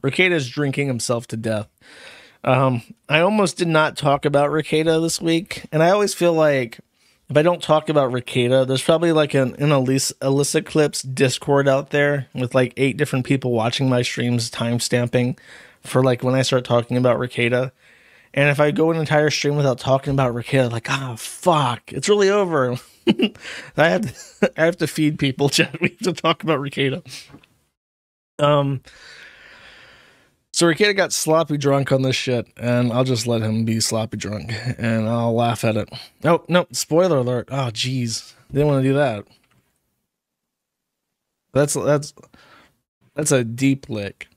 Rekieta's drinking himself to death. I almost did not talk about Rekieta this week, and I always feel like if I don't talk about Rekieta, there's probably like an Alyssa Clips Discord out there with like 8 different people watching my streams timestamping for like when I start talking about Rekieta. And if I go an entire stream without talking about Rekieta, like, fuck, it's really over. I have to feed people, chat. We have to talk about Rekieta. So Rekieta got sloppy drunk on this shit, and I'll just let him be sloppy drunk, and I'll laugh at it. Oh, no, spoiler alert. Oh, jeez. Didn't want to do that. That's a deep lick.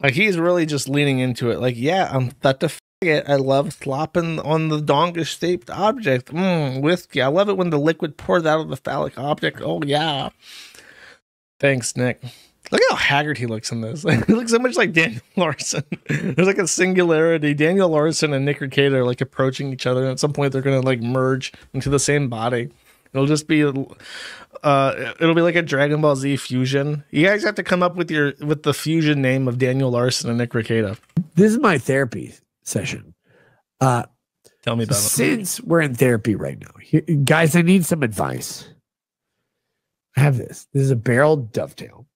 Like, he's really just leaning into it. Like, yeah, I'm that the faggot. I love slopping on the dongish-shaped object. Whiskey. I love it when the liquid pours out of the phallic object. Oh, yeah. Thanks, Nick. Look how haggard he looks in this. He looks so much like Daniel Larson. There's like a singularity. Daniel Larson and Nick Rekieta are like approaching each other. And at some point, they're going to like merge into the same body. It'll just be, it'll be like a Dragon Ball Z fusion. You guys have to come up with the fusion name of Daniel Larson and Nick Rekieta. This is my therapy session. Tell me about it. Since we're in therapy right now, guys, I need some advice. I have this. This is a barrel dovetail.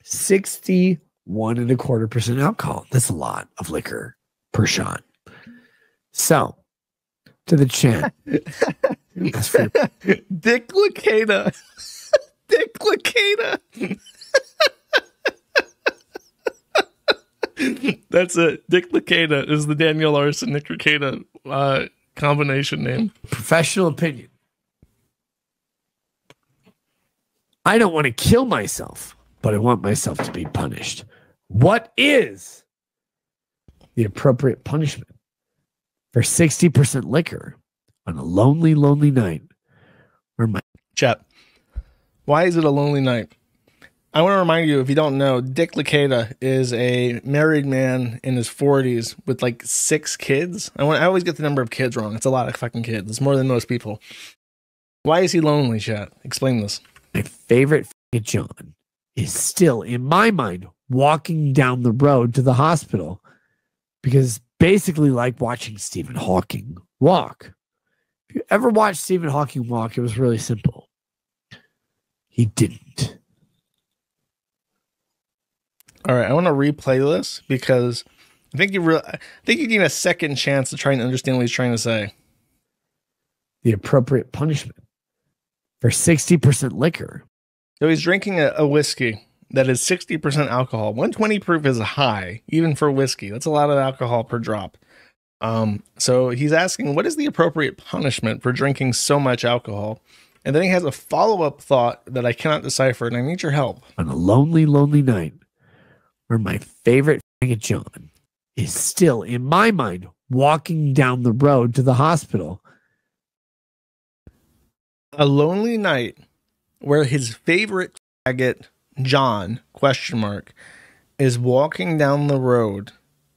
61.25% alcohol. That's a lot of liquor per shot. So, to the chat. Dick Rekieta. Dick Rekieta. That's it. Dick Rekieta is the Daniel Larson Nick Rekieta combination name. Professional opinion. I don't want to kill myself, but I want myself to be punished. What is the appropriate punishment for 60% liquor on a lonely, lonely night? Where my chat. Why is it a lonely night? I want to remind you, if you don't know, Dick Rekieta is a married man in his 40s with like 6 kids. I always get the number of kids wrong. It's a lot of fucking kids. It's more than most people. Why is he lonely, chat? Explain this. My favorite John is still, in my mind, walking down the road to the hospital because basically like watching Stephen Hawking walk. If you ever watched Stephen Hawking walk, it was really simple. He didn't. All right, I want to replay this because I think you need a second chance to try and understand what he's trying to say. The appropriate punishment for 60% liquor. So he's drinking a whiskey that is 60% alcohol. 120 proof is high, even for whiskey. That's a lot of alcohol per drop. So he's asking, what is the appropriate punishment for drinking so much alcohol? And then he has a follow-up thought that I cannot decipher, and I need your help. On a lonely, lonely night, where my favorite John is still, in my mind, walking down the road to the hospital. A lonely night where his favorite faggot, John, is walking down the road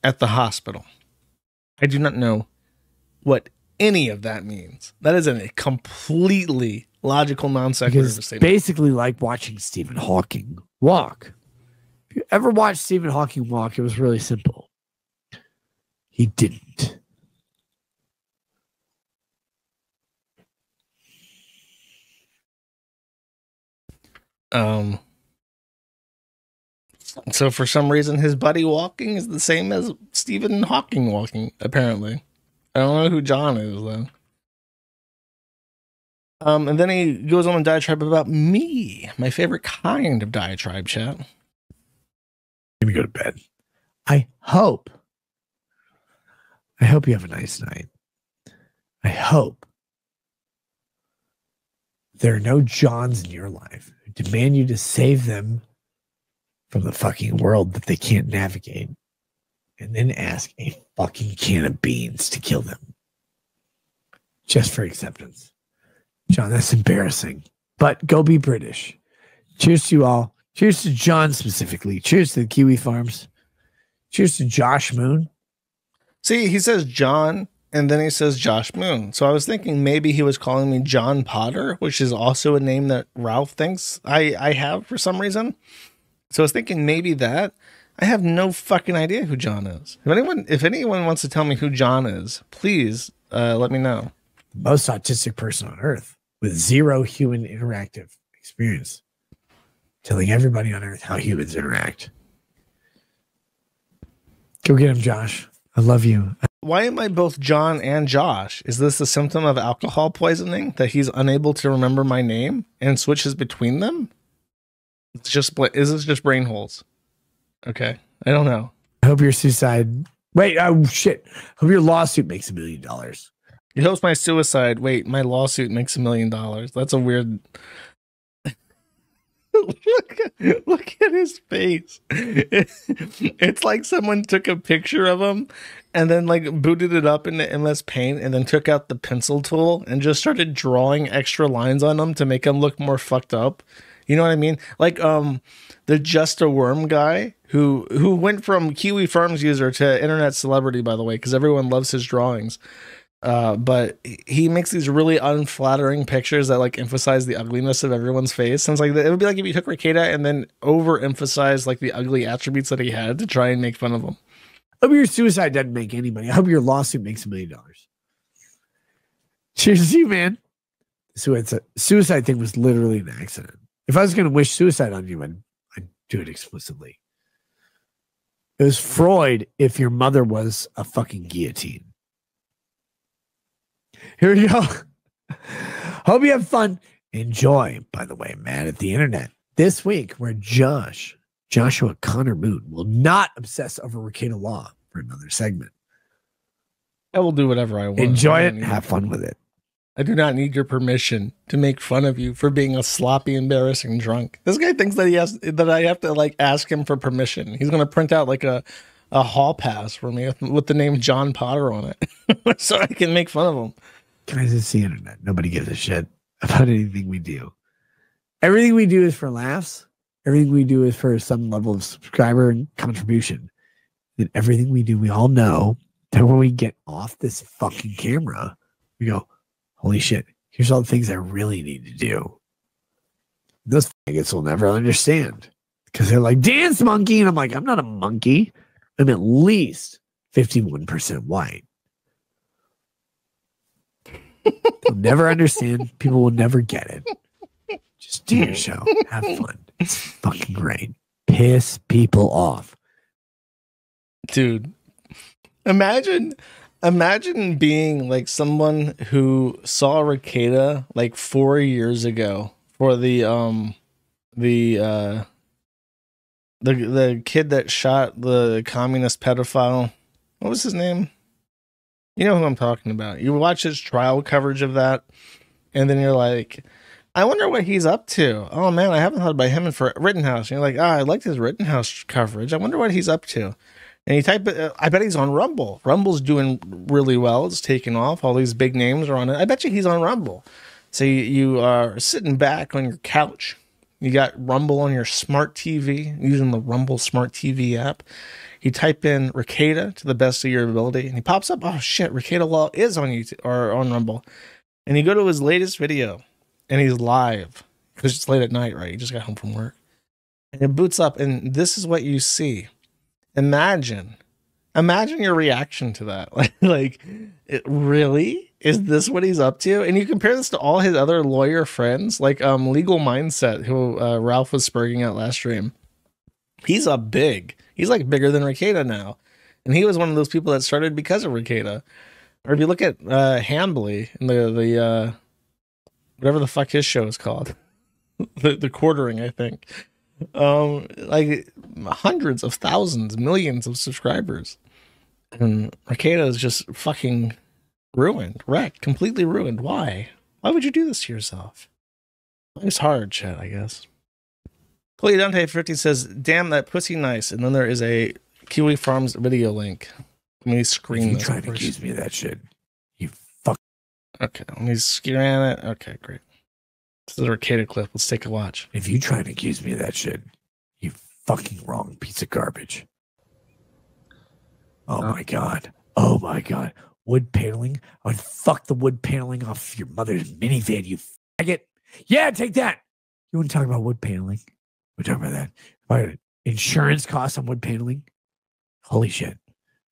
at the hospital. I do not know what any of that means. That is a completely logical non sequitur statement. Basically like watching Stephen Hawking walk. If you ever watched Stephen Hawking walk, it was really simple. He didn't. So for some reason, his buddy walking is the same as Stephen Hawking walking, apparently. I don't know who John is, though. And then he goes on a diatribe about me, my favorite kind of diatribe, chat. Let me go to bed. I hope you have a nice night. I hope there are no Johns in your life who demand you to save them from the fucking world that they can't navigate and then ask a fucking can of beans to kill them just for acceptance. John, that's embarrassing, but go be British. Cheers to you all. Cheers to John specifically. Cheers to the Kiwi Farms. Cheers to Josh Moon. See, he says John, and then he says Josh Moon. So I was thinking maybe he was calling me John Potter, which is also a name that Ralph thinks I have for some reason. So I was thinking maybe that. I have no fucking idea who John is. If anyone wants to tell me who John is, please let me know. The most autistic person on earth with zero human interactive experience, telling everybody on earth how humans interact. Go get him, Josh. I love you. Why am I both John and Josh? Is this a symptom of alcohol poisoning that he's unable to remember my name and switches between them? Is this just brain holes? Okay, I don't know. I hope your suicide. Wait, oh shit! Hope your lawsuit makes $1 million. He hopes my suicide. Wait, my lawsuit makes $1 million. That's a weird. Look at his face. It's like someone took a picture of him and then like booted it up into MS Paint and then took out the pencil tool and just started drawing extra lines on him to make him look more fucked up. You know what I mean? Like the Just a Worm guy who went from Kiwi Farms user to internet celebrity, by the way, because everyone loves his drawings. But he makes these really unflattering pictures that like emphasize the ugliness of everyone's face. Sounds like it would be like if you took Rekieta and then overemphasized like the ugly attributes that he had to try and make fun of him. I hope your suicide doesn't make any money. I hope your lawsuit makes $1 million. Cheers to you, man. Suicide thing was literally an accident. If I was going to wish suicide on you, I'd do it explicitly. It was Freud if your mother was a fucking guillotine. Here we go. Hope you have fun. Enjoy, by the way, Mad at the Internet. This week, where Joshua Connor Moon will not obsess over Rada Law for another segment. I will do whatever I want. Enjoy it. Have fun with it. I do not need your permission to make fun of you for being a sloppy, embarrassing drunk. This guy thinks that I have to like ask him for permission. He's going to print out like a hall pass for me with the name John Potter on it so I can make fun of him. Guys, it's the internet. Nobody gives a shit about anything we do. Everything we do is for laughs. Everything we do is for some level of subscriber and contribution. And everything we do, we all know that when we get off this fucking camera, we go, holy shit, here's all the things I really need to do. Those faggots will never understand because they're like, dance monkey. And I'm like, I'm not a monkey. I'm at least 51% white. They'll never understand. People will never get it. Just do your show. Have fun. It's fucking great. Piss people off. Dude, imagine being like someone who saw Rekieta like 4 years ago for the kid that shot the communist pedophile. What was his name? You know who I'm talking about. You watch his trial coverage of that, and then you're like, I wonder what he's up to. Oh man, I haven't thought about him for Rittenhouse. And you're like, I liked his Rittenhouse coverage. I wonder what he's up to. And you type it, I bet he's on Rumble. Rumble's doing really well. It's taking off. All these big names are on it. I bet you he's on Rumble. So you are sitting back on your couch. You got Rumble on your smart TV, using the Rumble smart TV app. You type in Rekieta to the best of your ability, and he pops up. Oh shit, Rada Law is on YouTube or on Rumble. And you go to his latest video, and he's live because it's late at night, right? He just got home from work, and it boots up, and this is what you see. Imagine your reaction to that. Like, it really is this what he's up to? And you compare this to all his other lawyer friends, like Legal Mindset, who Ralph was spurging at last stream. He's up big. He's like bigger than Rekieta now, and he was one of those people that started because of Rekieta. Or if you look at Hambly and the whatever the fuck his show is called, the quartering, I think. Like hundreds of thousands, millions of subscribers, and Rekieta is just fucking ruined, wrecked, completely ruined. Why would you do this to yourself? It's hard, chat, I guess. Chloe Dante 50 says, damn, that pussy nice. And then there is a Kiwi Farms video link. Let me screen this. You trying to accuse me of that shit, you fuck. Okay, let me scan it. Okay, great. This is a Rekieta clip. Let's take a watch. If you try to accuse me of that shit, you fucking wrong piece of garbage. Oh my god. Oh my god. Wood paneling? I would fuck the wood paneling off your mother's minivan, you faggot. Yeah, take that. You want to talk about wood paneling? We're talking about that. Insurance costs on wood paneling. Holy shit.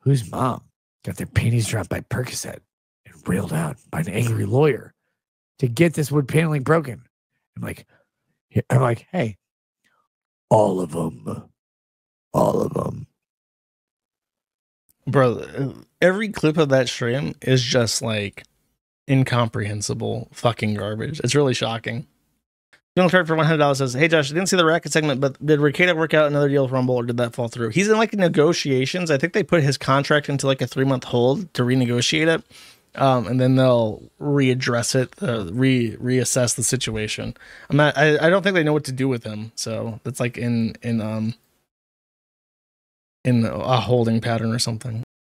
Whose mom got their panties dropped by Percocet and railed out by an angry lawyer to get this wood paneling broken? I'm like, hey, all of them. All of them. Bro, every clip of that stream is just like incomprehensible fucking garbage. It's really shocking. Young Card for $100 says, "Hey Josh, I didn't see the racket segment, but did Rekieta work out another deal with Rumble, or did that fall through?" He's in like negotiations. I think they put his contract into like a 3-month hold to renegotiate it, and then they'll readdress it, reassess the situation. I don't think they know what to do with him, so it's like in a holding pattern or something.